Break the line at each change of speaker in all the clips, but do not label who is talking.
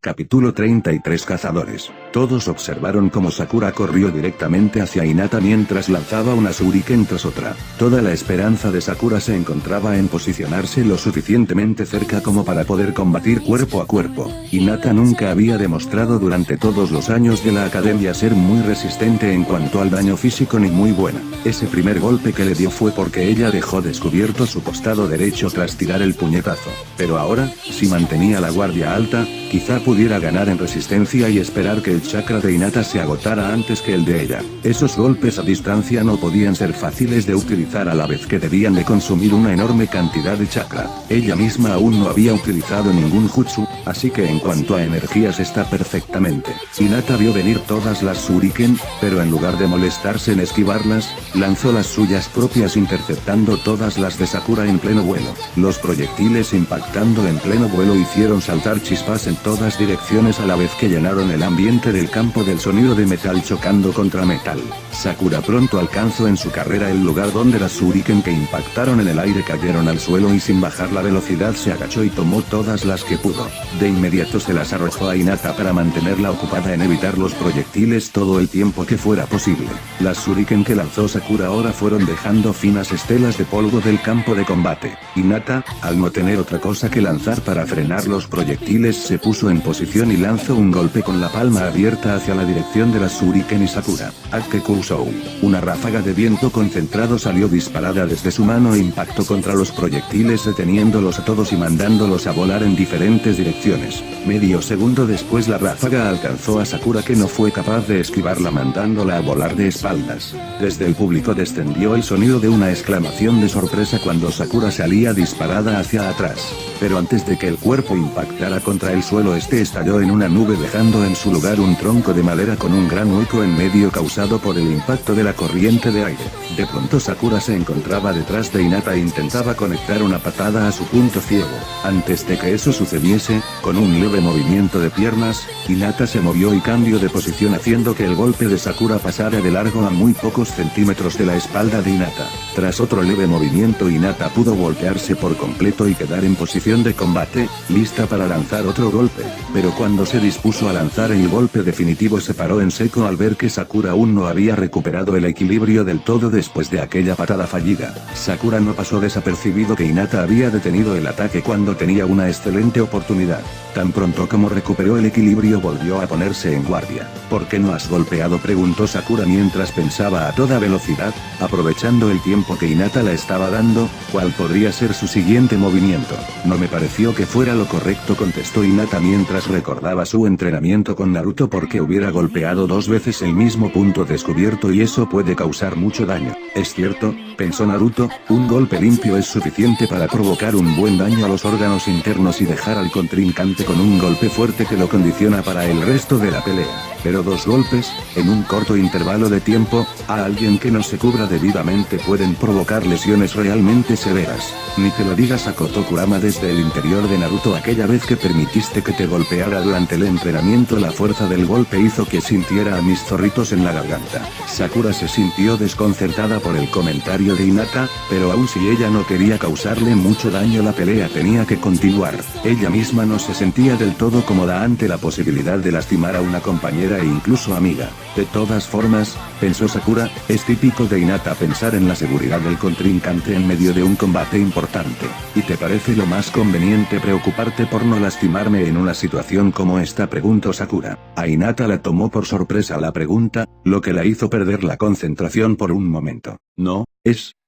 Capítulo 33 Cazadores. Todos observaron cómo Sakura corrió directamente hacia Hinata mientras lanzaba una shuriken tras otra. Toda la esperanza de Sakura se encontraba en posicionarse lo suficientemente cerca como para poder combatir cuerpo a cuerpo. Hinata nunca había demostrado durante todos los años de la academia ser muy resistente en cuanto al daño físico ni muy buena. Ese primer golpe que le dio fue porque ella dejó descubierto su costado derecho tras tirar el puñetazo. Pero ahora, si mantenía la guardia alta, quizá pudiera ganar en resistencia y esperar que el chakra de Hinata se agotara antes que el de ella. Esos golpes a distancia no podían ser fáciles de utilizar a la vez que debían de consumir una enorme cantidad de chakra. Ella misma aún no había utilizado ningún jutsu, así que en cuanto a energías está perfectamente. Hinata vio venir todas las shuriken, pero en lugar de molestarse en esquivarlas, lanzó las suyas propias interceptando todas las de Sakura en pleno vuelo. Los proyectiles impactando en pleno vuelo hicieron saltar chispas en todas direcciones a la vez que llenaron el ambiente del campo del sonido de metal chocando contra metal. Sakura pronto alcanzó en su carrera el lugar donde las shuriken que impactaron en el aire cayeron al suelo y sin bajar la velocidad se agachó y tomó todas las que pudo. De inmediato se las arrojó a Hinata para mantenerla ocupada en evitar los proyectiles todo el tiempo que fuera posible. Las shuriken que lanzó Sakura ahora fueron dejando finas estelas de polvo del campo de combate. Hinata, al no tener otra cosa que lanzar para frenar los proyectiles, se puso en posición y lanzó un golpe con la palma abierta hacia la dirección de las shuriken y Sakura. Akekusou. Una ráfaga de viento concentrado salió disparada desde su mano e impactó contra los proyectiles deteniéndolos a todos y mandándolos a volar en diferentes direcciones. Medio segundo después la ráfaga alcanzó a Sakura que no fue capaz de esquivarla mandándola a volar de espaldas. Desde el público descendió el sonido de una exclamación de sorpresa cuando Sakura salía disparada hacia atrás. Pero antes de que el cuerpo impactara contra el suelo este estalló en una nube dejando en su lugar un tronco de madera con un gran hueco en medio causado por el impacto de la corriente de aire. De pronto Sakura se encontraba detrás de Hinata e intentaba conectar una patada a su punto ciego. Antes de que eso sucediese, con un leve movimiento de piernas, Hinata se movió y cambió de posición haciendo que el golpe de Sakura pasara de largo a muy pocos centímetros de la espalda de Hinata. Tras otro leve movimiento Hinata pudo voltearse por completo y quedar en posición de combate, lista para lanzar otro golpe, pero cuando se dispuso a lanzar el golpe definitivo se paró en seco al ver que Sakura aún no había recuperado el equilibrio del todo después de aquella patada fallida. Sakura no pasó desapercibido que Hinata había detenido el ataque cuando tenía una excelente oportunidad. Tan pronto como recuperó el equilibrio volvió a ponerse en guardia. ¿Por qué no has golpeado?, preguntó Sakura mientras pensaba a toda velocidad, aprovechando el tiempo que Hinata la estaba dando, ¿cuál podría ser su siguiente movimiento? No me pareció que fuera lo correcto, contestó Hinata mientras recordaba su entrenamiento con Naruto porque hubiera golpeado 2 veces el mismo punto descubierto y eso puede causar mucho daño. Es cierto, pensó Naruto, un golpe limpio es suficiente para provocar un buen daño a los órganos internos y dejar al contrincante con un golpe fuerte que lo condiciona para el resto de la pelea. Pero 2 golpes, en un corto intervalo de tiempo, a alguien que no se cubra debidamente pueden provocar lesiones realmente severas. Ni que lo digas a Koto Kurama desde el interior de Naruto aquella vez que permitiste que te golpeara durante el entrenamiento. La fuerza del golpe hizo que sintiera a mis zorritos en la garganta. Sakura se sintió desconcertada por el comentario de Hinata, pero aun si ella no quería causarle mucho daño la pelea tenía que continuar. Ella misma no se sentía del todo cómoda ante la posibilidad de lastimar a una compañera e incluso amiga. De todas formas, pensó Sakura, es típico de Hinata pensar en la seguridad del contrincante en medio de un combate importante. ¿Y te parece lo más conveniente preocuparte por no lastimarme en una situación como esta?, preguntó Sakura. A Hinata la tomó por sorpresa la pregunta, lo que la hizo perder la concentración por un momento. No,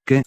¿qué?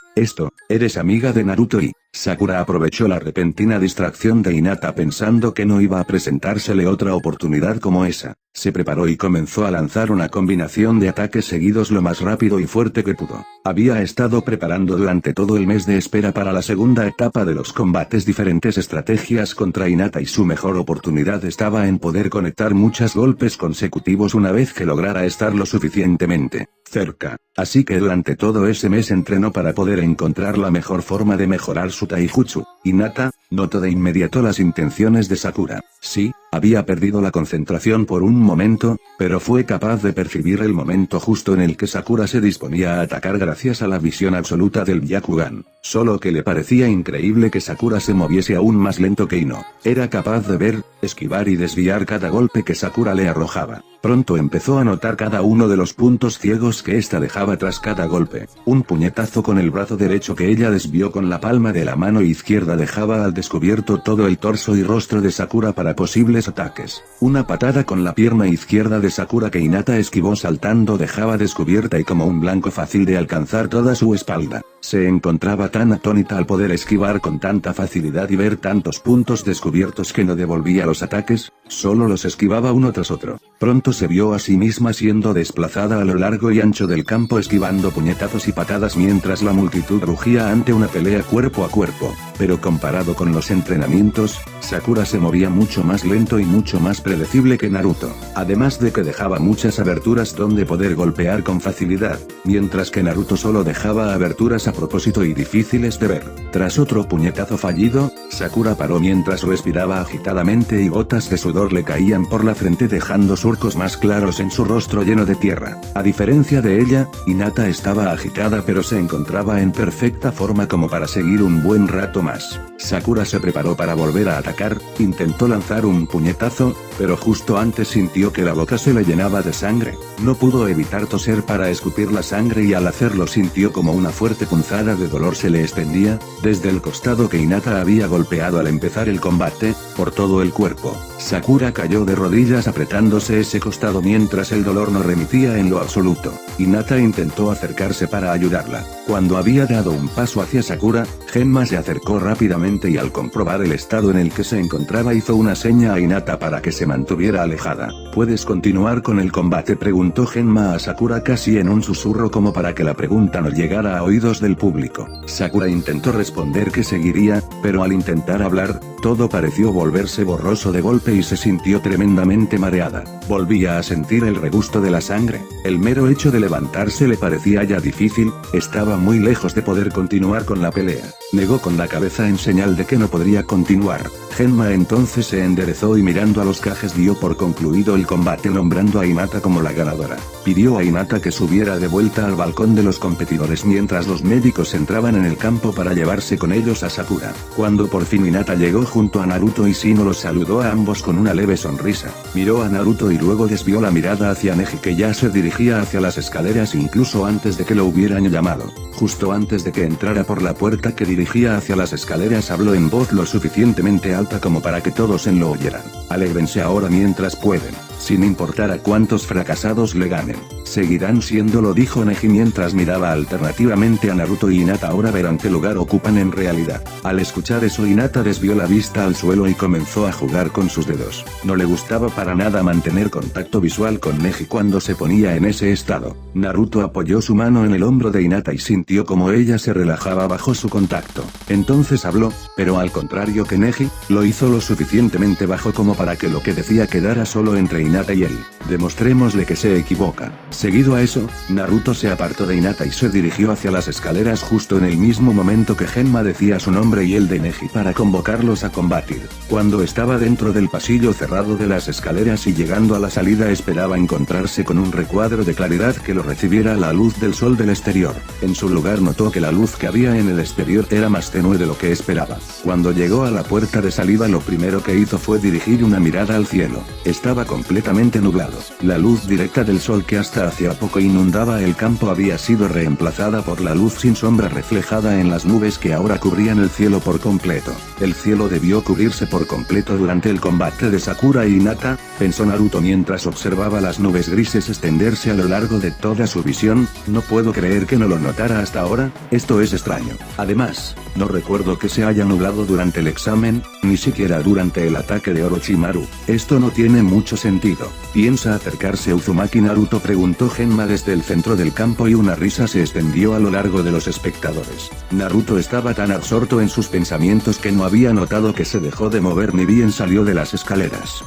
¿Eres amiga de Naruto? Y Sakura aprovechó la repentina distracción de Hinata pensando que no iba a presentársele otra oportunidad como esa. Se preparó y comenzó a lanzar una combinación de ataques seguidos lo más rápido y fuerte que pudo. Había estado preparando durante todo el mes de espera para la segunda etapa de los combates diferentes estrategias contra Hinata y su mejor oportunidad estaba en poder conectar muchos golpes consecutivos una vez que lograra estar lo suficientemente cerca. Así que durante todo ese mes entrenó para poder encontrar la mejor forma de mejorar su taijutsu. Hinata notó de inmediato las intenciones de Sakura. Sí, había perdido la concentración por un momento, pero fue capaz de percibir el momento justo en el que Sakura se disponía a atacar gracias a la visión absoluta del Byakugan. Solo que le parecía increíble que Sakura se moviese aún más lento que Ino. Era capaz de ver, esquivar y desviar cada golpe que Sakura le arrojaba. Pronto empezó a notar cada uno de los puntos ciegos que ésta dejaba tras cada golpe. Un puñetazo con el brazo derecho que ella desvió con la palma de la mano izquierda dejaba al descubierto todo el torso y rostro de Sakura para posibles ataques. Una patada con la pierna izquierda de Sakura que Hinata esquivó saltando dejaba descubierta y como un blanco fácil de alcanzar toda su espalda. Se encontraba tan atónita al poder esquivar con tanta facilidad y ver tantos puntos descubiertos que no devolvía los ataques, solo los esquivaba uno tras otro. Pronto se vio a sí misma siendo desplazada a lo largo y ancho del campo esquivando puñetazos y patadas mientras la multitud rugía ante una pelea cuerpo a cuerpo. Pero comparado con los entrenamientos, Sakura se movía mucho más lento y mucho más predecible que Naruto. Además de que dejaba muchas aberturas donde poder golpear con facilidad, mientras que Naruto solo dejaba aberturas a propósito y difíciles de ver. Tras otro puñetazo fallido, Sakura paró mientras respiraba agitadamente y gotas de sudor le caían por la frente dejando surcos más claros en su rostro lleno de tierra. A diferencia de ella, Hinata estaba agitada pero se encontraba en perfecta forma como para seguir un buen rato más. Sakura se preparó para volver a atacar, intentó lanzar un puñetazo, pero justo antes sintió que la boca se le llenaba de sangre. No pudo evitar toser para escupir la sangre y al hacerlo sintió como una fuerte punzada de dolor se le extendía, desde el costado que Hinata había golpeado al empezar el combate, por todo el cuerpo. Sakura cayó de rodillas apretándose ese costado mientras el dolor no remitía en lo absoluto. Hinata intentó acercarse para ayudarla. Cuando había dado un paso hacia Sakura, Genma se acercó rápidamente y al comprobar el estado en el que se encontraba hizo una seña a Hinata para que se mantuviera alejada. ¿Puedes continuar con el combate?, preguntó Genma a Sakura casi en un susurro como para que la pregunta no llegara a oídos del público. Sakura intentó responder que seguiría, pero al intentar hablar, todo pareció volverse borroso de golpe y se sintió tremendamente mareada. Volvía a sentir el regusto de la sangre. El mero hecho de levantarse le parecía ya difícil, estaba muy lejos de poder continuar con la pelea. Negó con la cabeza en señal de que no podría continuar. Genma entonces se enderezó y mirando a los cajes dio por concluido el combate nombrando a Hinata como la ganadora. Pidió a Hinata que subiera de vuelta al balcón de los competidores mientras los médicos entraban en el campo para llevarse con ellos a Sakura. Cuando por fin Hinata llegó junto a Naruto y Shino los saludó a ambos con una leve sonrisa. Miró a Naruto y luego desvió la mirada hacia Neji que ya se dirigía hacia las escaleras incluso antes de que lo hubieran llamado. Justo antes de que entrara por la puerta que dirigía hacia las escaleras habló en voz lo suficientemente alta como para que todos lo oyeran. Alégrense ahora mientras pueden, sin importar a cuántos fracasados le ganen. Seguirán siéndolo, dijo Neji mientras miraba alternativamente a Naruto y Hinata. Ahora verán qué lugar ocupan en realidad. Al escuchar eso Hinata desvió la vista al suelo y comenzó a jugar con sus dedos. No le gustaba para nada mantener contacto visual con Neji cuando se ponía en ese estado. Naruto apoyó su mano en el hombro de Hinata y sintió como ella se relajaba bajo su contacto. Entonces habló, pero al contrario que Neji, lo hizo lo suficientemente bajo como para que lo que decía quedara solo entre Hinata y él. Demostrémosle que se equivoca. Seguido a eso, Naruto se apartó de Hinata y se dirigió hacia las escaleras justo en el mismo momento que Genma decía su nombre y el de Neji para convocarlos a combatir. Cuando estaba dentro del pasillo cerrado de las escaleras y llegando a la salida esperaba encontrarse con un recuadro de claridad que lo recibiera la luz del sol del exterior. En su lugar notó que la luz que había en el exterior era más tenue de lo que esperaba. Cuando llegó a la puerta de salida lo primero que hizo fue dirigir una mirada al cielo. Estaba completamente nublado. La luz directa del sol que hasta hacía poco inundaba el campo había sido reemplazada por la luz sin sombra reflejada en las nubes que ahora cubrían el cielo por completo. El cielo debió cubrirse por completo durante el combate de Sakura y Hinata, pensó Naruto mientras observaba las nubes grises extenderse a lo largo de toda su visión. No puedo creer que no lo notara hasta ahora, esto es extraño. Además, no recuerdo que se haya nublado durante el examen, ni siquiera durante el ataque de Orochimaru. Esto no tiene mucho sentido. ¿Piensa acercarse Uzumaki? Naruto preguntó Genma desde el centro del campo y una risa se extendió a lo largo de los espectadores. Naruto estaba tan absorto en sus pensamientos que no había notado que se dejó de mover ni bien salió de las escaleras.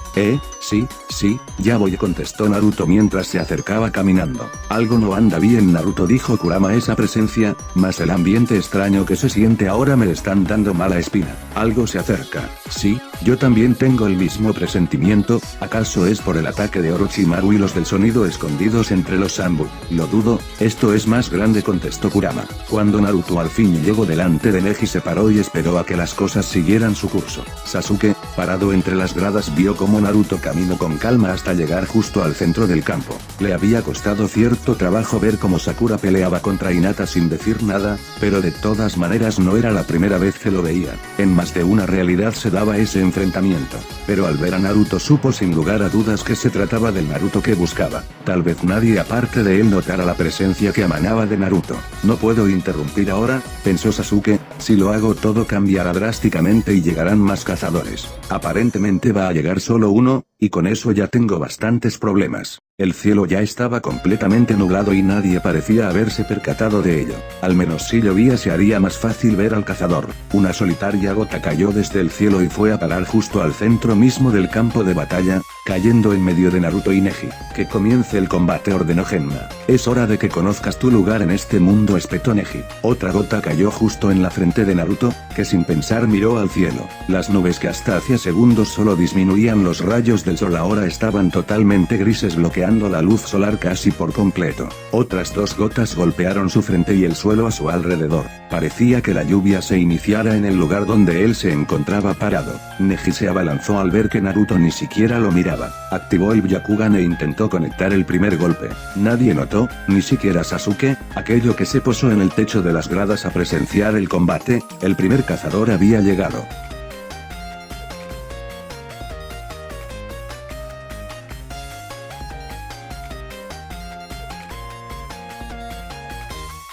Sí, ya voy, contestó Naruto mientras se acercaba caminando. Algo no anda bien, Naruto, dijo Kurama. Esa presencia, más el ambiente extraño que se siente ahora me están dando mala espina. Algo se acerca. Sí, yo también tengo el mismo presentimiento. ¿Acaso es por el ataque de Orochimaru y los del sonido escondidos entre los Zanbu? Lo dudo, esto es más grande, contestó Kurama. Cuando Naruto al fin llegó delante de Neji, se paró y esperó a que las cosas siguieran su curso. Sasuke, parado entre las gradas, vio cómo Naruto caminó con calma hasta llegar justo al centro del campo. Le había costado cierto trabajo ver cómo Sakura peleaba contra Hinata sin decir nada, pero de todas maneras no era la primera vez que lo veía. En más de una realidad se daba ese enfrentamiento. Pero al ver a Naruto supo sin lugar a dudas que se trataba del Naruto que buscaba. Tal vez nadie aparte de él notara la presencia que emanaba de Naruto. No puedo interrumpir ahora, pensó Sasuke, si lo hago todo cambiará drásticamente y llegarán más cazadores. Aparentemente va a llegar solo uno, y con eso ya tengo bastantes problemas. El cielo ya estaba completamente nublado y nadie parecía haberse percatado de ello. Al menos si llovía se haría más fácil ver al cazador. Una solitaria gota cayó desde el cielo y fue a parar justo al centro mismo del campo de batalla, cayendo en medio de Naruto y Neji. Que comience el combate, ordenó Genma. Es hora de que conozcas tu lugar en este mundo, espetó Neji. Otra gota cayó justo en la frente de Naruto, que sin pensar miró al cielo. Las nubes que hasta hacía segundos solo disminuían los rayos del sol ahora estaban totalmente grises, bloqueando la luz solar casi por completo. Otras dos gotas golpearon su frente y el suelo a su alrededor. Parecía que la lluvia se iniciara en el lugar donde él se encontraba parado. Neji se abalanzó al ver que Naruto ni siquiera lo miraba. Activó el Byakugan e intentó conectar el primer golpe. Nadie notó, ni siquiera Sasuke, aquello que se posó en el techo de las gradas a presenciar el combate. El primer cazador había llegado.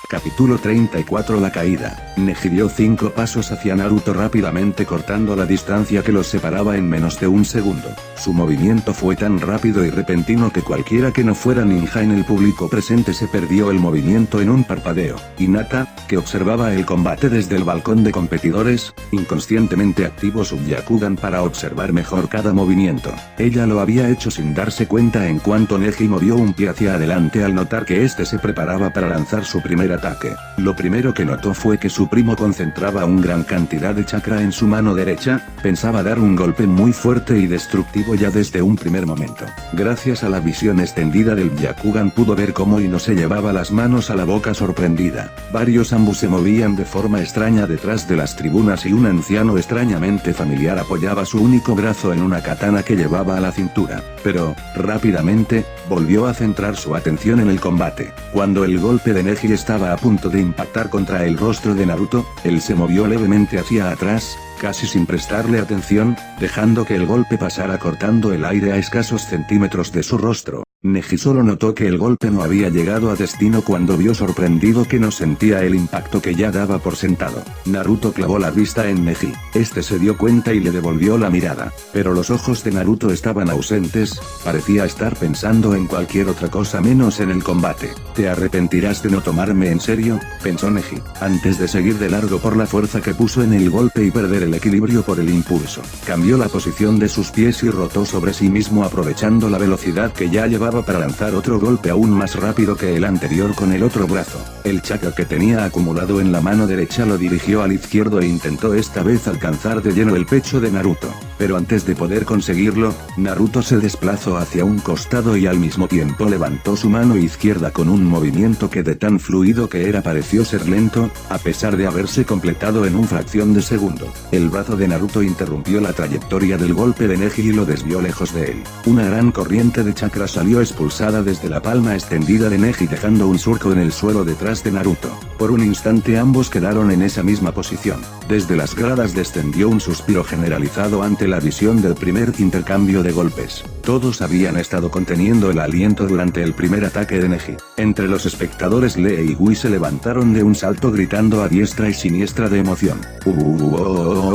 Capítulo 34. La caída. Neji dio 5 pasos hacia Naruto rápidamente, cortando la distancia que los separaba en menos de un segundo. Su movimiento fue tan rápido y repentino que cualquiera que no fuera ninja en el público presente se perdió el movimiento en un parpadeo. Hinata, que observaba el combate desde el balcón de competidores, inconscientemente activó su Byakugan para observar mejor cada movimiento. Ella lo había hecho sin darse cuenta en cuanto Neji movió un pie hacia adelante al notar que este se preparaba para lanzar su primer ataque. Lo primero que notó fue que su primo concentraba una gran cantidad de chakra en su mano derecha, pensaba dar un golpe muy fuerte y destructivo ya desde un primer momento. Gracias a la visión extendida del Byakugan pudo ver cómo Ino se llevaba las manos a la boca sorprendida. Varios Zanbu se movían de forma extraña detrás de las tribunas y un anciano extrañamente familiar apoyaba su único brazo en una katana que llevaba a la cintura. Pero, rápidamente, volvió a centrar su atención en el combate. Cuando el golpe de Neji estaba a punto de impactar contra el rostro de Naruto, él se movió levemente hacia atrás, casi sin prestarle atención, dejando que el golpe pasara cortando el aire a escasos centímetros de su rostro. Neji solo notó que el golpe no había llegado a destino cuando vio sorprendido que no sentía el impacto que ya daba por sentado. Naruto clavó la vista en Neji. Este se dio cuenta y le devolvió la mirada. Pero los ojos de Naruto estaban ausentes, parecía estar pensando en cualquier otra cosa menos en el combate. ¿Te arrepentirás de no tomarme en serio?, pensó Neji, antes de seguir de largo por la fuerza que puso en el golpe y perder el equilibrio por el impulso. Cambió la posición de sus pies y rotó sobre sí mismo aprovechando la velocidad que ya llevaba para lanzar otro golpe aún más rápido que el anterior con el otro brazo. El chakra que tenía acumulado en la mano derecha lo dirigió al izquierdo e intentó esta vez alcanzar de lleno el pecho de Naruto. Pero antes de poder conseguirlo, Naruto se desplazó hacia un costado y al mismo tiempo levantó su mano izquierda con un movimiento que de tan fluido que era pareció ser lento, a pesar de haberse completado en una fracción de segundo. El brazo de Naruto interrumpió la trayectoria del golpe de Neji y lo desvió lejos de él. Una gran corriente de chakra salió expulsada desde la palma extendida de Neji dejando un surco en el suelo detrás de Naruto. Por un instante ambos quedaron en esa misma posición. Desde las gradas descendió un suspiro generalizado ante la visión del primer intercambio de golpes. Todos habían estado conteniendo el aliento durante el primer ataque de Neji. Entre los espectadores Lee y Gui se levantaron de un salto gritando a diestra y siniestra de emoción.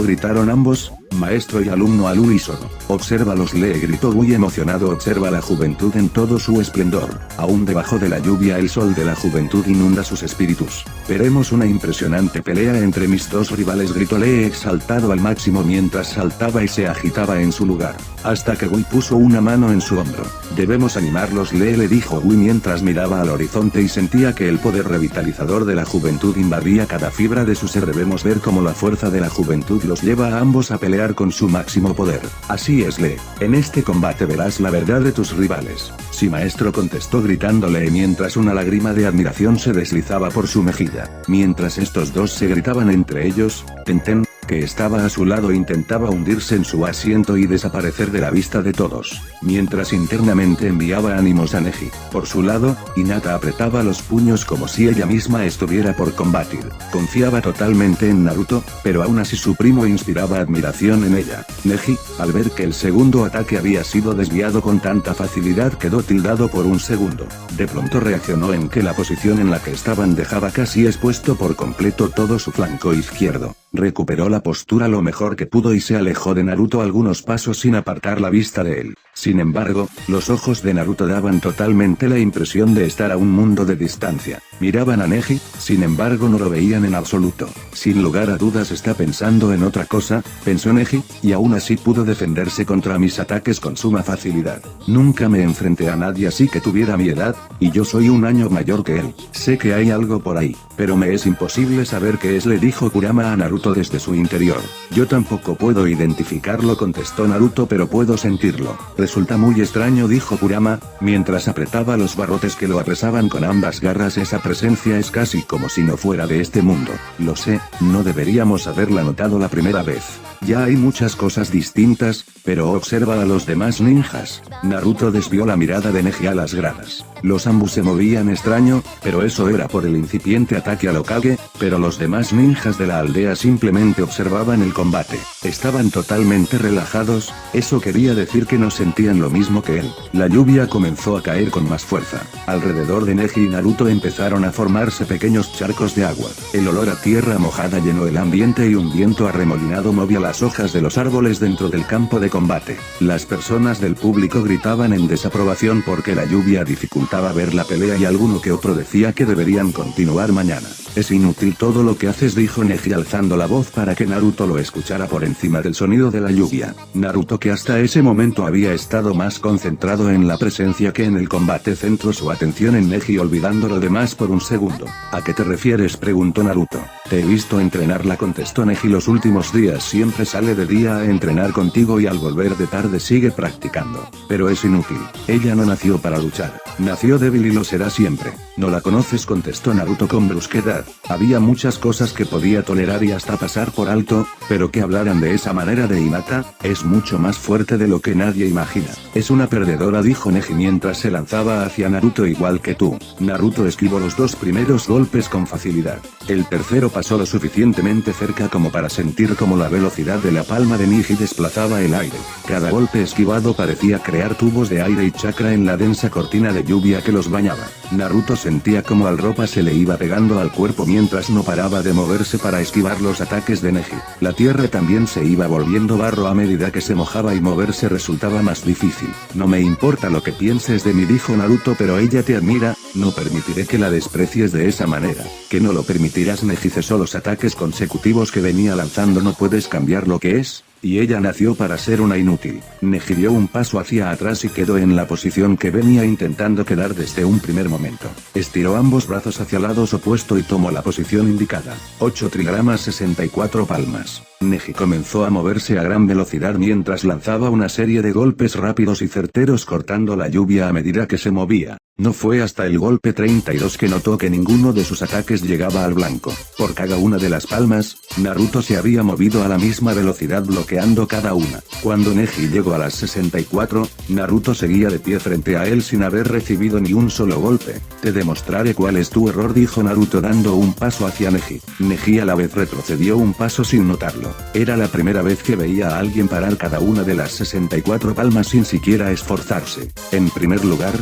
Gritaron ambos, maestro y alumno al unísono. Obsérvalos, Lee gritó muy emocionado. Observa la juventud en todo su esplendor. Aún debajo de la lluvia el sol de la juventud inunda sus espíritus. Veremos una impresionante pelea entre mis dos rivales, gritó Lee exaltado al máximo mientras saltaba y se agitaba en su lugar. Hasta que Wii puso una mano en su hombro. Debemos animarlos, Lee, le dijo Wii mientras miraba al horizonte y sentía que el poder revitalizador de la juventud invadía cada fibra de su ser. Debemos ver cómo la fuerza de la juventud los lleva a ambos a pelear con su máximo poder. Así es, Lee. En este combate verás la verdad de tus rivales. Sí, maestro, contestó gritándole mientras una lágrima de admiración se deslizaba por su mejilla. Mientras estos dos se gritaban entre ellos, Tenten, que estaba a su lado, intentaba hundirse en su asiento y desaparecer de la vista de todos, mientras internamente enviaba ánimos a Neji. Por su lado, Hinata apretaba los puños como si ella misma estuviera por combatir. Confiaba totalmente en Naruto, pero aún así su primo inspiraba admiración en ella. Neji, al ver que el segundo ataque había sido desviado con tanta facilidad, quedó tildado por un segundo. De pronto reaccionó en que la posición en la que estaban dejaba casi expuesto por completo todo su flanco izquierdo. Recuperó la postura lo mejor que pudo y se alejó de Naruto algunos pasos sin apartar la vista de él. Sin embargo, los ojos de Naruto daban totalmente la impresión de estar a un mundo de distancia. Miraban a Neji, sin embargo no lo veían en absoluto. Sin lugar a dudas está pensando en otra cosa, pensó Neji, y aún así pudo defenderse contra mis ataques con suma facilidad. Nunca me enfrenté a nadie así que tuviera mi edad, y yo soy un año mayor que él. Sé que hay algo por ahí, pero me es imposible saber qué es, le dijo Kurama a Naruto desde su interior. Yo tampoco puedo identificarlo, contestó Naruto, pero puedo sentirlo. Resulta muy extraño, dijo Kurama, mientras apretaba los barrotes que lo apresaban con ambas garras. Esa presencia es casi como si no fuera de este mundo. Lo sé, no deberíamos haberla notado la primera vez. Ya hay muchas cosas distintas, pero observa a los demás ninjas. Naruto desvió la mirada de Neji a las gradas. Los ambos se movían extraño, pero eso era por el incipiente ataque al Hokage, pero los demás ninjas de la aldea simplemente observaban el combate. Estaban totalmente relajados, eso quería decir que no sentían lo mismo que él. La lluvia comenzó a caer con más fuerza. Alrededor de Neji y Naruto empezaron a formarse pequeños charcos de agua. El olor a tierra mojada llenó el ambiente y un viento arremolinado movía las hojas de los árboles dentro del campo de combate. Las personas del público gritaban en desaprobación porque la lluvia dificultaba ver la pelea y alguno que otro decía que deberían continuar mañana. Es inútil todo lo que haces, dijo Neji alzando la voz para que Naruto lo escuchara por encima del sonido de la lluvia. Naruto, que hasta ese momento había estado más concentrado en la presencia que en el combate, centró su atención en Neji olvidando lo demás por un segundo. ¿A qué te refieres?, preguntó Naruto. Te he visto entrenarla, contestó Neji. Los últimos días siempre sale de día a entrenar contigo y al volver de tarde sigue practicando. Pero es inútil. Ella no nació para luchar. Nació débil y lo será siempre. No la conoces, contestó Naruto con brusquedad. Había muchas cosas que podía tolerar y hasta pasar por alto, pero que hablaran de esa manera de Hinata, es mucho más fuerte de lo que nadie imagina. Es una perdedora, dijo Neji mientras se lanzaba hacia Naruto. Igual que tú. Naruto esquivó los dos primeros golpes con facilidad. El tercero pasó lo suficientemente cerca como para sentir como la velocidad de la palma de Neji desplazaba el aire. Cada golpe esquivado parecía crear tubos de aire y chakra en la densa cortina de lluvia que los bañaba. Naruto sentía como la ropa se le iba pegando al cuerpo mientras no paraba de moverse para esquivar los ataques de Neji. La tierra también se iba volviendo barro a medida que se mojaba y moverse resultaba más difícil. No me importa lo que pienses de mí, dijo Naruto, pero ella te admira, no permitiré que la desprecies de esa manera. Que no lo permitirás. Neji cesó los ataques consecutivos que venía lanzando. No puedes cambiar lo que es. Y ella nació para ser una inútil. Neji dio un paso hacia atrás y quedó en la posición que venía intentando quedar desde un primer momento. Estiró ambos brazos hacia lados opuestos y tomó la posición indicada. 8 trigramas 64 palmas. Neji comenzó a moverse a gran velocidad mientras lanzaba una serie de golpes rápidos y certeros cortando la lluvia a medida que se movía. No fue hasta el golpe 32 que notó que ninguno de sus ataques llegaba al blanco. Por cada una de las palmas, Naruto se había movido a la misma velocidad bloqueando cada una. Cuando Neji llegó a las 64, Naruto seguía de pie frente a él sin haber recibido ni un solo golpe. Te demostraré cuál es tu error, dijo Naruto dando un paso hacia Neji. Neji a la vez retrocedió un paso sin notarlo. Era la primera vez que veía a alguien parar cada una de las 64 palmas sin siquiera esforzarse. En primer lugar,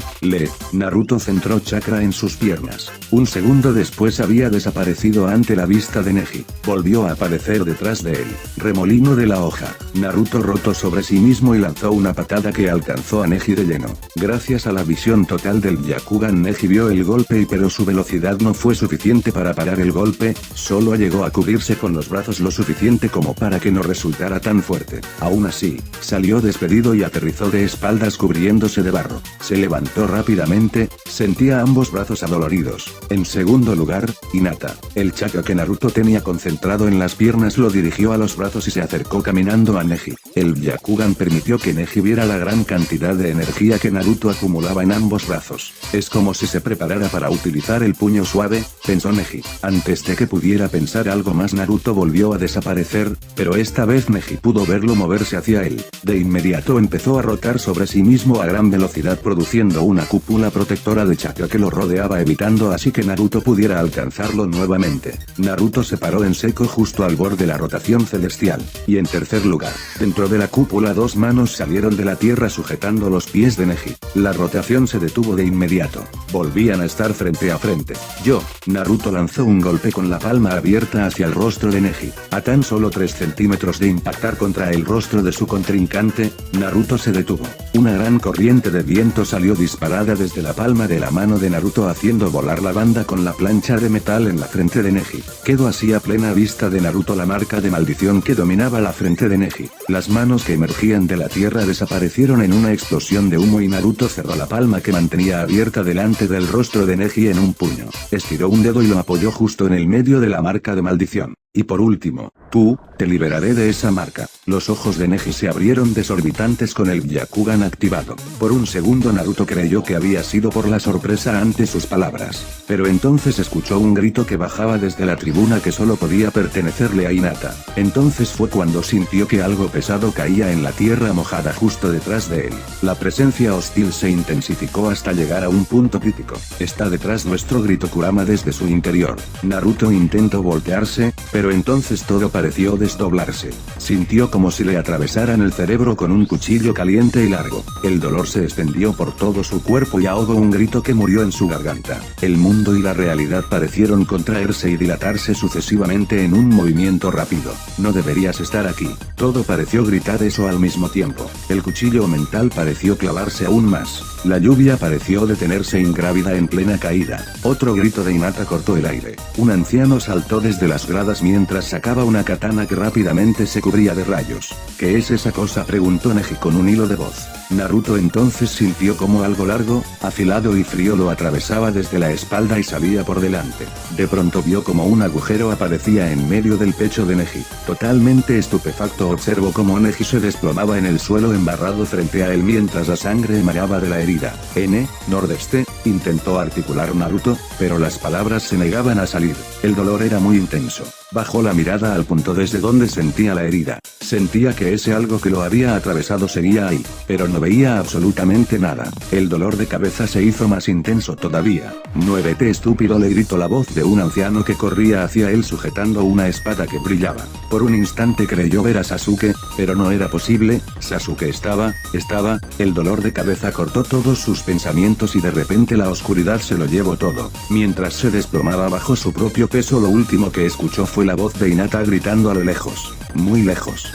Naruto centró chakra en sus piernas. Un segundo después había desaparecido ante la vista de Neji. Volvió a aparecer detrás de él. Remolino de la hoja. Naruto rotó sobre sí mismo y lanzó una patada que alcanzó a Neji de lleno. Gracias a la visión total del Byakugan, Neji vio el golpe pero su velocidad no fue suficiente para parar el golpe, solo llegó a cubrirse con los brazos lo suficiente como para que no resultara tan fuerte. Aún así, salió despedido y aterrizó de espaldas cubriéndose de barro. Se levantó rápidamente, sentía ambos brazos adoloridos. En segundo lugar, Hinata. El chakra que Naruto tenía concentrado en las piernas lo dirigió a los brazos y se acercó caminando a Neji. El Byakugan permitió que Neji viera la gran cantidad de energía que Naruto acumulaba en ambos brazos. Es como si se preparara para utilizar el puño suave, pensó Neji. Antes de que pudiera pensar algo más, Naruto volvió a desaparecer, pero esta vez Neji pudo verlo moverse hacia él. De inmediato empezó a rotar sobre sí mismo a gran velocidad produciendo una cúpula protectora de chakra que lo rodeaba, evitando así que Naruto pudiera alcanzarlo nuevamente. Naruto se paró en seco justo al borde de la rotación celestial. Y en tercer lugar, dentro de la cúpula dos manos salieron de la tierra sujetando los pies de Neji. La rotación se detuvo de inmediato. Volvían a estar frente a frente. Naruto lanzó un golpe con la palma abierta hacia el rostro de Neji. A tan solo 3 centímetros de impactar contra el rostro de su contrincante, Naruto se detuvo. Una gran corriente de viento salió disparada desde la palma de la mano de Naruto haciendo volar la banda con la plancha de metal en la frente de Neji. Quedó así a plena vista de Naruto la marca de maldición que dominaba la frente de Neji. Las manos que emergían de la tierra desaparecieron en una explosión de humo y Naruto cerró la palma que mantenía abierta delante del rostro de Neji en un puño. Estiró un dedo y lo apoyó justo en el medio de la marca de maldición. Y por último, te liberaré de esa marca. Los ojos de Neji se abrieron desorbitantes con el Byakugan activado. Por un segundo Naruto creyó que había sido por la sorpresa ante sus palabras. Pero entonces escuchó un grito que bajaba desde la tribuna que solo podía pertenecerle a Hinata. Entonces fue cuando sintió que algo pesado caía en la tierra mojada justo detrás de él. La presencia hostil se intensificó hasta llegar a un punto crítico. Está detrás nuestro, gritó Kurama desde su interior. Naruto intentó voltearse, pero entonces todo pareció desdoblarse. Sintió como si le atravesaran el cerebro con un cuchillo caliente y largo. El dolor se extendió por todo su cuerpo y ahogó un grito que murió en su garganta. El mundo y la realidad parecieron contraerse y dilatarse sucesivamente en un movimiento rápido. No deberías estar aquí. Todo pareció gritar eso al mismo tiempo. El cuchillo mental pareció clavarse aún más. La lluvia pareció detenerse ingrávida en plena caída. Otro grito de Hinata cortó el aire. Un anciano saltó desde las gradas mientras sacaba una katana que rápidamente se cubría de rayos. ¿Qué es esa cosa?, preguntó Neji con un hilo de voz. Naruto entonces sintió como algo largo, afilado y frío lo atravesaba desde la espalda y salía por delante. De pronto vio como un agujero aparecía en medio del pecho de Neji. Totalmente estupefacto observó cómo Neji se desplomaba en el suelo embarrado frente a él mientras la sangre emanaba de la herida. Nordeste, intentó articular Naruto, pero las palabras se negaban a salir. El dolor era muy intenso. Bajó la mirada al punto desde donde sentía la herida. Sentía que ese algo que lo había atravesado seguía ahí, pero no veía absolutamente nada. El dolor de cabeza se hizo más intenso todavía. «Muévete, estúpido», le gritó la voz de un anciano que corría hacia él sujetando una espada que brillaba. Por un instante creyó ver a Sasuke, pero no era posible. Sasuke estaba, el dolor de cabeza cortó todos sus pensamientos y de repente la oscuridad se lo llevó todo. Mientras se desplomaba bajo su propio peso, lo último que escuchó fue la voz de Hinata gritando a lo lejos, muy lejos.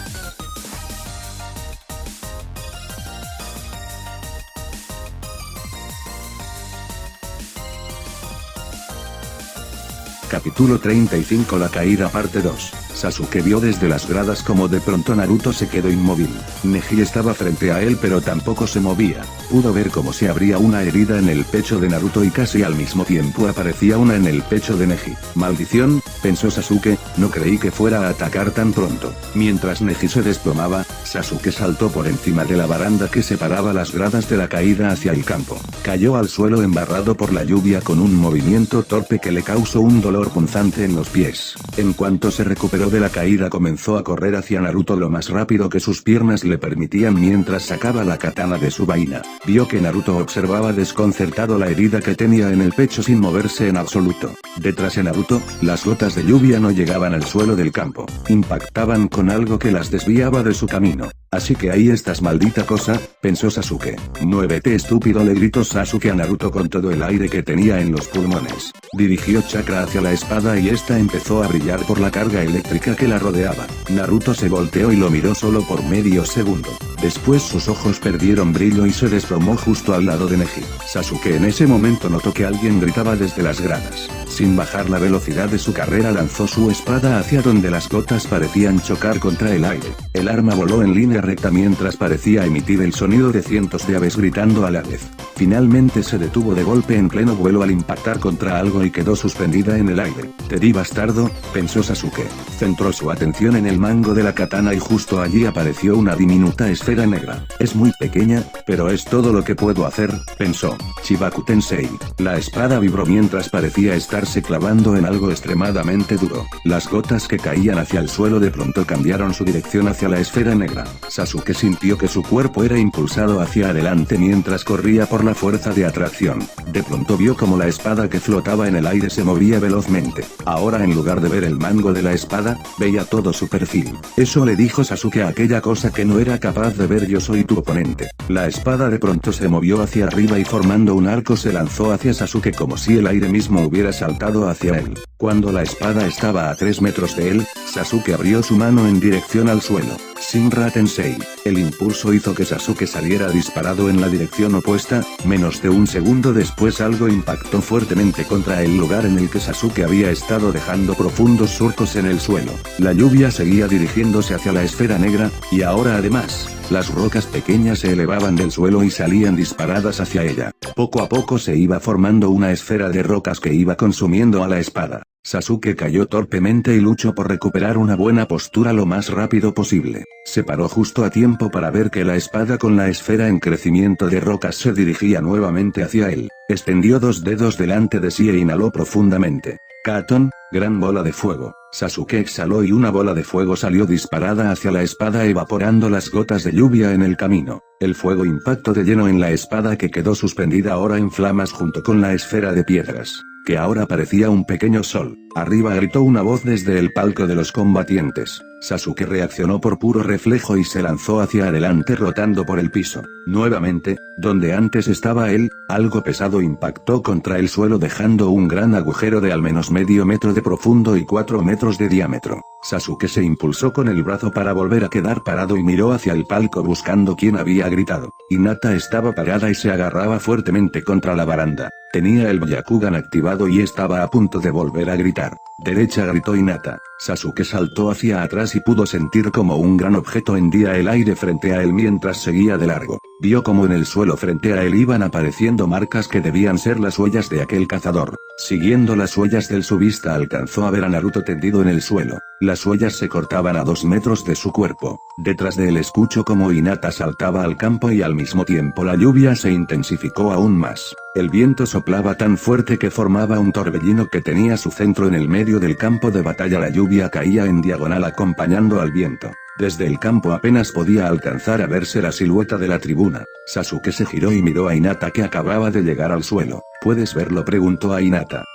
Capítulo 35, La caída parte 2. Sasuke vio desde las gradas como de pronto Naruto se quedó inmóvil. Neji estaba frente a él pero tampoco se movía. Pudo ver cómo se abría una herida en el pecho de Naruto y casi al mismo tiempo aparecía una en el pecho de Neji. «Maldición», pensó Sasuke, no creí que fuera a atacar tan pronto. Mientras Neji se desplomaba, Sasuke saltó por encima de la baranda que separaba las gradas de la caída hacia el campo. Cayó al suelo embarrado por la lluvia con un movimiento torpe que le causó un dolor punzante en los pies. En cuanto se recuperó de la caída comenzó a correr hacia Naruto lo más rápido que sus piernas le permitían mientras sacaba la katana de su vaina. Vio que Naruto observaba desconcertado la herida que tenía en el pecho sin moverse en absoluto. Detrás de Naruto, las gotas de lluvia no llegaban al suelo del campo. Impactaban con algo que las desviaba de su camino. Así que ahí estás, maldita cosa, pensó Sasuke. Muévete, estúpido, le gritó Sasuke a Naruto con todo el aire que tenía en los pulmones. Dirigió chakra hacia la espada y esta empezó a brillar por la carga eléctrica que la rodeaba. Naruto se volteó y lo miró solo por medio segundo. Después sus ojos perdieron brillo y se desplomó justo al lado de Neji. Sasuke en ese momento notó que alguien gritaba desde las gradas. Sin bajar la velocidad de su carrera lanzó su espada hacia donde las gotas parecían chocar contra el aire. El arma voló en línea recta mientras parecía emitir el sonido de cientos de aves gritando a la vez. Finalmente se detuvo de golpe en pleno vuelo al impactar contra algo y quedó suspendida en el aire. Te di, bastardo, pensó Sasuke. Centró su atención en el mango de la katana y justo allí apareció una diminuta esfera negra. Es muy pequeña, pero es todo lo que puedo hacer, pensó. Chibaku Tensei. La espada vibró mientras parecía estarse clavando en algo extremadamente duro. Las gotas que caían hacia el suelo de pronto cambiaron su dirección hacia la esfera negra. Sasuke sintió que su cuerpo era impulsado hacia adelante mientras corría por la fuerza de atracción. De pronto vio como la espada que flotaba en el aire se movía velozmente. Ahora, en lugar de ver el mango de la espada, veía todo su perfil. Eso, le dijo Sasuke a aquella cosa que no era capaz de ver: yo soy tu oponente. La espada de pronto se movió hacia arriba y formando un arco se lanzó hacia Sasuke como si el aire mismo hubiera saltado hacia él. Cuando la espada estaba a 3 metros de él, Sasuke abrió su mano en dirección al suelo. Shinra Tensei. El impulso hizo que Sasuke saliera disparado en la dirección opuesta. Menos de un segundo después algo impactó fuertemente contra el lugar en el que Sasuke había estado, dejando profundos surcos en el suelo. La lluvia seguía dirigiéndose hacia la esfera negra, y ahora además, las rocas pequeñas se elevaban del suelo y salían disparadas hacia ella. Poco a poco se iba formando una esfera de rocas que iba consumiendo a la espada. Sasuke cayó torpemente y luchó por recuperar una buena postura lo más rápido posible. Se paró justo a tiempo para ver que la espada con la esfera en crecimiento de rocas se dirigía nuevamente hacia él. Extendió 2 dedos delante de sí e inhaló profundamente. Katon, gran bola de fuego. Sasuke exhaló y una bola de fuego salió disparada hacia la espada, evaporando las gotas de lluvia en el camino. El fuego impactó de lleno en la espada, que quedó suspendida ahora en flamas junto con la esfera de piedras, que ahora parecía un pequeño sol. Arriba gritó una voz desde el palco de los combatientes. Sasuke reaccionó por puro reflejo y se lanzó hacia adelante rotando por el piso. Nuevamente, donde antes estaba él, algo pesado impactó contra el suelo dejando un gran agujero de al menos medio metro de profundo y 4 metros de diámetro. Sasuke se impulsó con el brazo para volver a quedar parado y miró hacia el palco buscando quién había gritado. Hinata estaba parada y se agarraba fuertemente contra la baranda. Tenía el Byakugan activado y estaba a punto de volver a gritar. Derecha, gritó Hinata. Sasuke saltó hacia atrás y pudo sentir como un gran objeto hendía el aire frente a él mientras seguía de largo. Vio como en el suelo frente a él iban apareciendo marcas que debían ser las huellas de aquel cazador. Siguiendo las huellas de su vista alcanzó a ver a Naruto tendido en el suelo. Las huellas se cortaban a 2 metros de su cuerpo. Detrás de él escuchó como Hinata saltaba al campo y al mismo tiempo la lluvia se intensificó aún más. El viento soplaba tan fuerte que formaba un torbellino que tenía su centro en el medio del campo de batalla. La lluvia caía en diagonal acompañando al viento. Desde el campo apenas podía alcanzar a verse la silueta de la tribuna. Sasuke se giró y miró a Hinata, que acababa de llegar al suelo. ¿Puedes verlo?, preguntó a Hinata.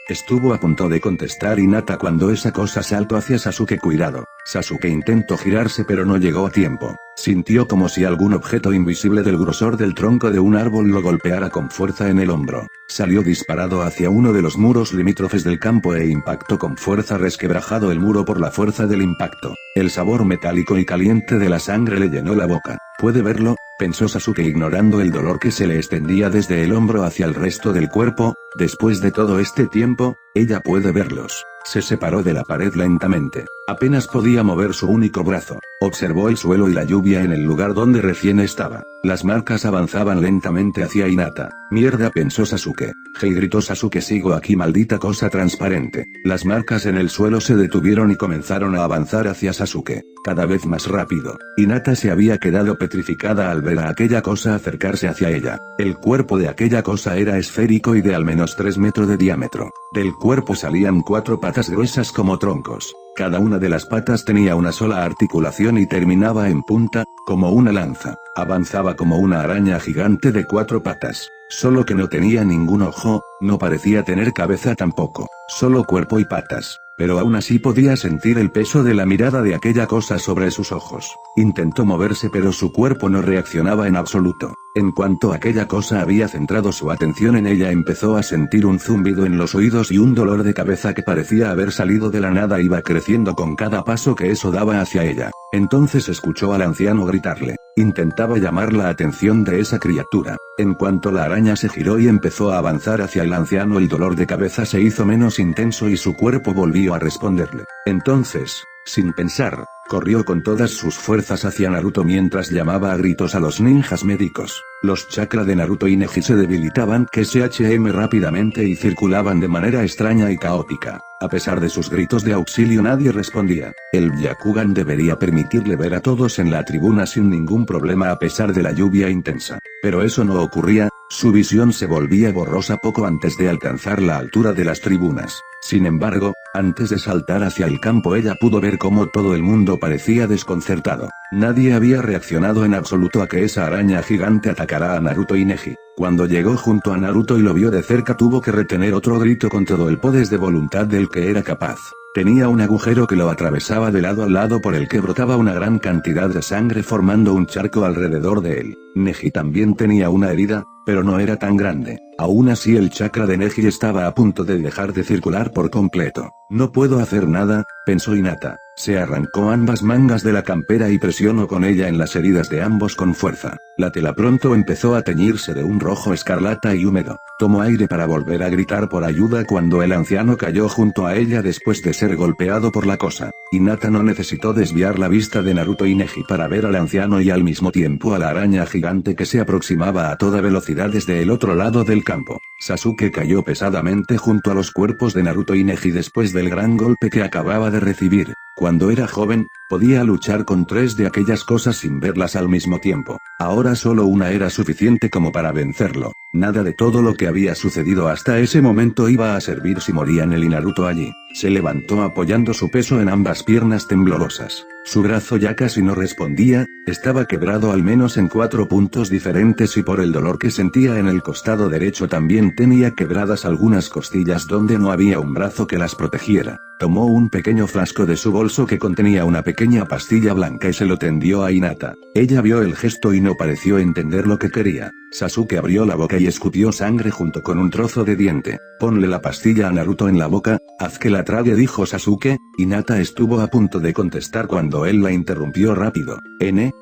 Estuvo a punto de contestar Hinata cuando esa cosa saltó hacia Sasuke. Cuidado. Sasuke intentó girarse pero no llegó a tiempo. Sintió como si algún objeto invisible del grosor del tronco de un árbol lo golpeara con fuerza en el hombro. Salió disparado hacia uno de los muros limítrofes del campo e impactó con fuerza, resquebrajado el muro por la fuerza del impacto. El sabor metálico y caliente de la sangre le llenó la boca. ¿Puede verlo?, pensó Sasuke ignorando el dolor que se le extendía desde el hombro hacia el resto del cuerpo. Después de todo este tiempo, ella puede verlos. Se separó de la pared lentamente. Apenas podía mover su único brazo. Observó el suelo y la lluvia en el lugar donde recién estaba. Las marcas avanzaban lentamente hacia Hinata. Mierda, pensó Sasuke. Hey, gritó Sasuke, sigo aquí, maldita cosa transparente. Las marcas en el suelo se detuvieron y comenzaron a avanzar hacia Sasuke, cada vez más rápido. Hinata se había quedado petrificada al ver a aquella cosa acercarse hacia ella. El cuerpo de aquella cosa era esférico y de al menos 3 metros de diámetro. Del cuerpo salían 4 patas gruesas como troncos. Cada una de las patas tenía una sola articulación y terminaba en punta, como una lanza. Avanzaba como una araña gigante de 4 patas. Solo que no tenía ningún ojo, no parecía tener cabeza tampoco. Solo cuerpo y patas. pero aún así podía sentir el peso de la mirada de aquella cosa sobre sus ojos. Intentó moverse pero su cuerpo no reaccionaba en absoluto. En cuanto aquella cosa había centrado su atención en ella, empezó a sentir un zumbido en los oídos y un dolor de cabeza que parecía haber salido de la nada iba creciendo con cada paso que eso daba hacia ella. Entonces escuchó al anciano gritarle. Intentaba llamar la atención de esa criatura. En cuanto la araña se giró y empezó a avanzar hacia el anciano, el dolor de cabeza se hizo menos intenso y su cuerpo volvió a responderle. Entonces, sin pensar, corrió con todas sus fuerzas hacia Naruto mientras llamaba a gritos a los ninjas médicos. Los chakra de Naruto y Neji se debilitaban rápidamente y circulaban de manera extraña y caótica. A pesar de sus gritos de auxilio nadie respondía. El Byakugan debería permitirle ver a todos en la tribuna sin ningún problema a pesar de la lluvia intensa. Pero eso no ocurría, su visión se volvía borrosa poco antes de alcanzar la altura de las tribunas. Sin embargo, antes de saltar hacia el campo ella pudo ver cómo todo el mundo parecía desconcertado. Nadie había reaccionado en absoluto a que esa araña gigante atacara a Naruto y Neji. Cuando llegó junto a Naruto y lo vio de cerca tuvo que retener otro grito con todo el poder de voluntad del que era capaz. Tenía un agujero que lo atravesaba de lado a lado por el que brotaba una gran cantidad de sangre formando un charco alrededor de él. Neji también tenía una herida, pero no era tan grande. Aún así el chakra de Neji estaba a punto de dejar de circular por completo. No puedo hacer nada, pensó Hinata. Se arrancó ambas mangas de la campera y presionó con ella en las heridas de ambos con fuerza. La tela pronto empezó a teñirse de un rojo escarlata y húmedo. Tomó aire para volver a gritar por ayuda cuando el anciano cayó junto a ella después de ser golpeado por la cosa. Hinata no necesitó desviar la vista de Naruto y Neji para ver al anciano y al mismo tiempo a la araña gigante que se aproximaba a toda velocidad desde el otro lado del campo. Sasuke cayó pesadamente junto a los cuerpos de Naruto y Neji después del gran golpe que acababa de recibir. Cuando era joven, podía luchar con 3 de aquellas cosas sin verlas al mismo tiempo. Ahora solo una era suficiente como para vencerlo. Nada de todo lo que había sucedido hasta ese momento iba a servir si morían él y Naruto allí. Se levantó apoyando su peso en ambas piernas temblorosas. Su brazo ya casi no respondía, estaba quebrado al menos en 4 puntos diferentes y por el dolor que sentía en el costado derecho también tenía quebradas algunas costillas donde no había un brazo que las protegiera. Tomó un pequeño frasco de su bolso que contenía una pequeña pastilla blanca y se lo tendió a Hinata. Ella vio el gesto y no pareció entender lo que quería. Sasuke abrió la boca y escupió sangre junto con un trozo de diente. Ponle la pastilla a Naruto en la boca, haz que la trague, dijo Sasuke. Hinata estuvo a punto de contestar cuando él la interrumpió rápido.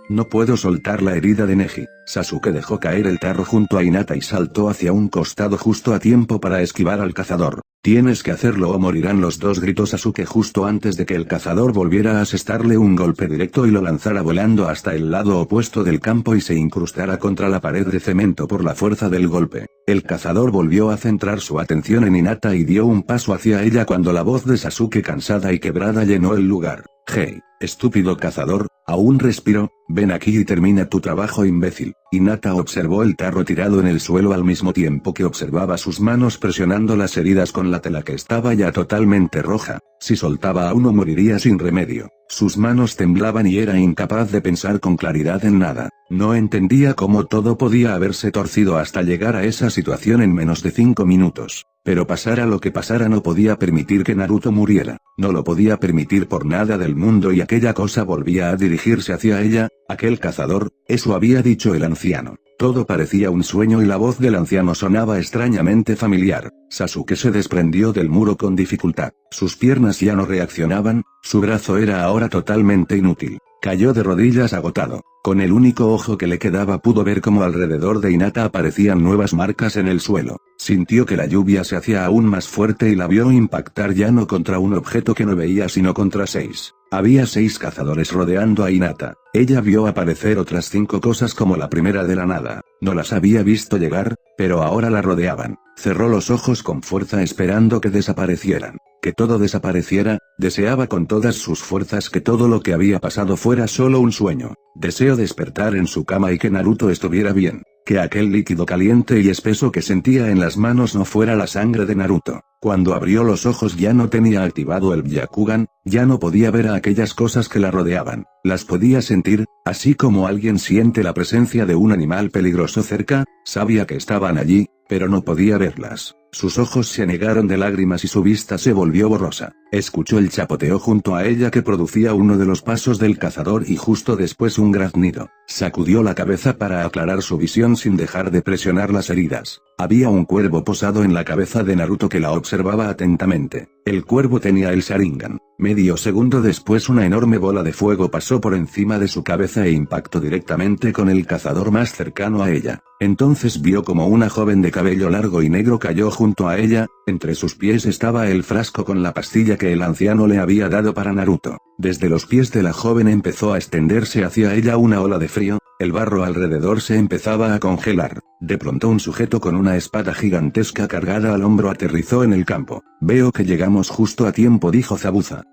No puedo soltar la herida de Neji. Sasuke dejó caer el tarro junto a Hinata y saltó hacia un costado justo a tiempo para esquivar al cazador. Tienes que hacerlo o morirán los dos, gritó Sasuke justo antes de que el cazador volviera a asestarle un golpe directo y lo lanzara volando hasta el lado opuesto del campo y se incrustara contra la pared de cemento por la fuerza del golpe. El cazador volvió a centrar su atención en Hinata y dio un paso hacia ella cuando la voz de Sasuke cansada y quebrada llenó el lugar. «Hey, estúpido cazador, aún respiro, ven aquí y termina tu trabajo, imbécil». Hinata observó el tarro tirado en el suelo al mismo tiempo que observaba sus manos presionando las heridas con la tela que estaba ya totalmente roja. Si soltaba a uno moriría sin remedio. Sus manos temblaban y era incapaz de pensar con claridad en nada. No entendía cómo todo podía haberse torcido hasta llegar a esa situación en menos de 5 minutos. Pero pasara lo que pasara no podía permitir que Naruto muriera. No lo podía permitir por nada del mundo y aquella cosa volvía a dirigirse hacia ella, aquel cazador, eso había dicho el anciano. Todo parecía un sueño y la voz del anciano sonaba extrañamente familiar. Sasuke se desprendió del muro con dificultad. Sus piernas ya no reaccionaban, su brazo era ahora totalmente inútil. Cayó de rodillas agotado. Con el único ojo que le quedaba pudo ver cómo alrededor de Hinata aparecían nuevas marcas en el suelo. Sintió que la lluvia se hacía aún más fuerte y la vio impactar ya no contra un objeto que no veía sino contra 6. Había 6 cazadores rodeando a Hinata. Ella vio aparecer otras 5 cosas como la primera de la nada. No las había visto llegar, pero ahora la rodeaban. Cerró los ojos con fuerza esperando que desaparecieran. Que todo desapareciera, deseaba con todas sus fuerzas que todo lo que había pasado fuera solo un sueño. Deseó despertar en su cama y que Naruto estuviera bien. Que aquel líquido caliente y espeso que sentía en las manos no fuera la sangre de Naruto. Cuando abrió los ojos ya no tenía activado el Byakugan, ya no podía ver a aquellas cosas que la rodeaban, las podía sentir, así como alguien siente la presencia de un animal peligroso cerca, sabía que estaban allí, pero no podía verlas. Sus ojos se anegaron de lágrimas y su vista se volvió borrosa. Escuchó el chapoteo junto a ella que producía uno de los pasos del cazador y justo después un graznido. Sacudió la cabeza para aclarar su visión sin dejar de presionar las heridas. Había un cuervo posado en la cabeza de Naruto que la observaba atentamente. El cuervo tenía el Sharingan. Medio segundo después una enorme bola de fuego pasó por encima de su cabeza e impactó directamente con el cazador más cercano a ella. Entonces vio como una joven de cabello largo y negro cayó junto a ella, entre sus pies estaba el frasco con la pastilla que el anciano le había dado para Naruto. Desde los pies de la joven empezó a extenderse hacia ella una ola de frío, el barro alrededor se empezaba a congelar. De pronto un sujeto con una espada gigantesca cargada al hombro aterrizó en el campo. Veo que llegamos justo a tiempo, dijo Zabuza.